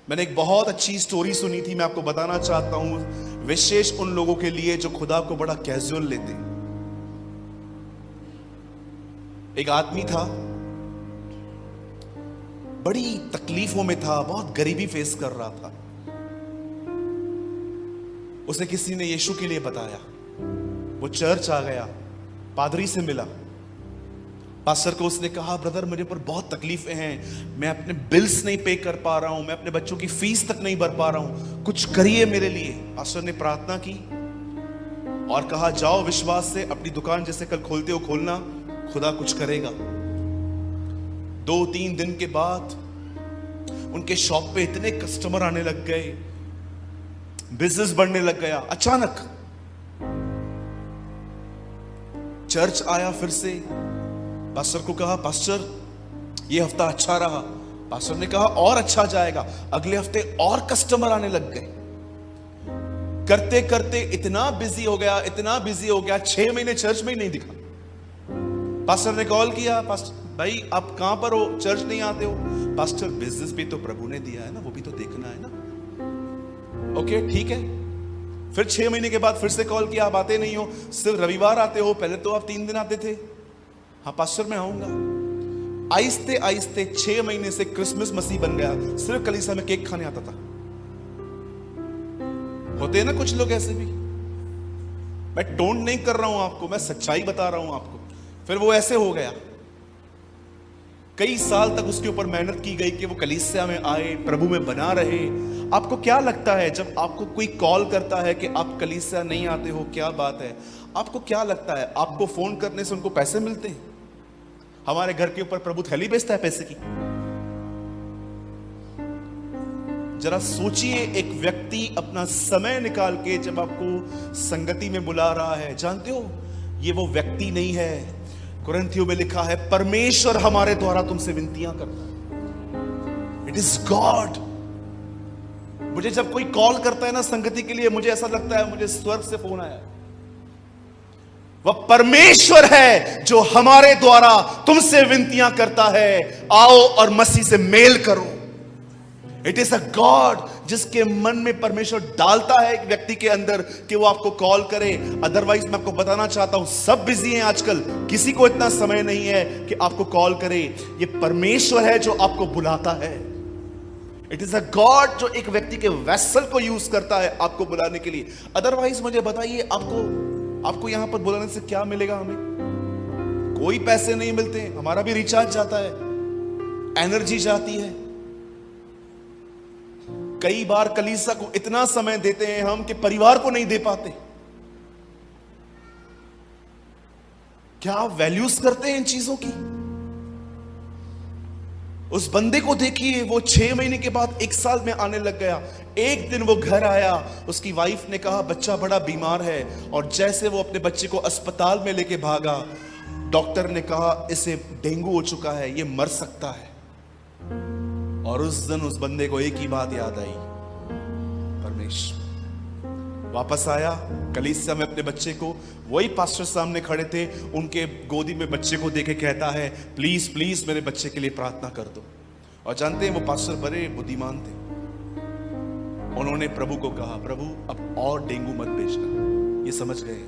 मैंने एक बहुत अच्छी स्टोरी सुनी थी, मैं आपको बताना चाहता हूं, विशेष उन लोगों के लिए जो खुदा को बड़ा कैजुअल लेते हैं। एक आदमी था, बड़ी तकलीफों में था, बहुत गरीबी फेस कर रहा था। उसे किसी ने यीशु के लिए बताया। वो चर्च आ गया, पादरी से मिला, पास्टर को उसने कहा, ब्रदर मुझे पर बहुत तकलीफें हैं, मैं अपने बिल्स नहीं पे कर पा रहा हूं, मैं अपने बच्चों की फीस तक नहीं भर पा रहा हूं, कुछ करिए मेरे लिए। पास्टर ने प्रार्थना की और कहा, जाओ विश्वास से अपनी दुकान जैसे कल खोलते हो खोलना, खुदा कुछ करेगा। 2-3 दिन के बाद उनके शॉप पे इतने कस्टमर आने लग गए, बिजनेस बढ़ने लग गया। अचानक चर्च आया, फिर से पास्टर को कहा, पास्टर ये हफ्ता अच्छा रहा। पास्टर ने कहा और अच्छा जाएगा। अगले हफ्ते और कस्टमर आने लग गए। करते करते इतना बिजी हो गया, इतना बिजी हो गया, 6 महीने चर्च में ही नहीं दिखा। पास्टर ने कॉल किया, पास्टर भाई आप कहां पर हो, चर्च नहीं आते हो? पास्टर बिजनेस भी तो प्रभु ने दिया है ना, वो भी तो देखना है ना। ओके ठीक है। फिर 6 महीने के बाद फिर से कॉल किया, आप आते नहीं हो, सिर्फ रविवार आते हो, पहले तो आप 3 दिन आते थे। हाँ पास्टर मैं आऊंगा। आहिस्ते आहिस्ते 6 महीने से क्रिसमस मसीह बन गया, सिर्फ कलीसिया में केक खाने आता था। होते हैं ना कुछ लोग ऐसे भी। मैं टोंट नहीं कर रहा हूं आपको, मैं सच्चाई बता रहा हूं आपको। फिर वो ऐसे हो गया। कई साल तक उसके ऊपर मेहनत की गई कि वो कलीसिया में आए, प्रभु में बना रहे। आपको क्या लगता है जब आपको कोई कॉल करता है कि आप कलीसिया नहीं आते हो, क्या बात है, आपको क्या लगता है आपको फोन करने से उनको पैसे मिलते हैं? हमारे घर के ऊपर प्रभु थैली बेचता है पैसे की। जरा सोचिए, एक व्यक्ति अपना समय निकाल के जब आपको संगति में बुला रहा है, जानते हो ये वो व्यक्ति नहीं है। कुरिन्थियों में लिखा है, परमेश्वर हमारे द्वारा तुमसे विनतियां करता है। It is God. मुझे जब कोई कॉल करता है ना संगति के लिए, मुझे ऐसा लगता है मुझे स्वर्ग से फोन आया। वह परमेश्वर है जो हमारे द्वारा तुमसे विनतियां करता है, आओ और मसीह से मेल करो। इट इज अ गॉड जिसके मन में परमेश्वर डालता है एक व्यक्ति के अंदर कि वो आपको कॉल करे। अदरवाइज मैं आपको बताना चाहता हूं, सब बिजी हैं आजकल, किसी को इतना समय नहीं है कि आपको कॉल करे। ये परमेश्वर है जो आपको बुलाता है। इट इज अ गॉड जो एक व्यक्ति के वेसल को यूज करता है आपको बुलाने के लिए। अदरवाइज मुझे बताइए, आपको यहां पर बुलाने से क्या मिलेगा? हमें कोई पैसे नहीं मिलते, हमारा भी रिचार्ज जाता है, एनर्जी जाती है। कई बार कलीसिया को इतना समय देते हैं हम कि परिवार को नहीं दे पाते। क्या वैल्यूज करते हैं इन चीजों की? उस बंदे को देखिए, वो 6 महीने के बाद 1 साल में आने लग गया। एक दिन वो घर आया, उसकी वाइफ ने कहा बच्चा बड़ा बीमार है, और जैसे वो अपने बच्चे को अस्पताल में लेके भागा, डॉक्टर ने कहा इसे डेंगू हो चुका है, ये मर सकता है। और उस दिन उस बंदे को एक ही बात याद आई, परमेश्वर। वापस आया कलीसिया में अपने बच्चे को, वही पास्टर सामने खड़े थे, उनके गोदी में बच्चे को देखे कहता है, प्लीज प्लीज मेरे बच्चे के लिए प्रार्थना कर दो। और जानते हैं वो पास्टर बड़े बुद्धिमान थे। उन्होंने प्रभु को कहा, प्रभु अब और डेंगू मत भेजना। ये समझ गए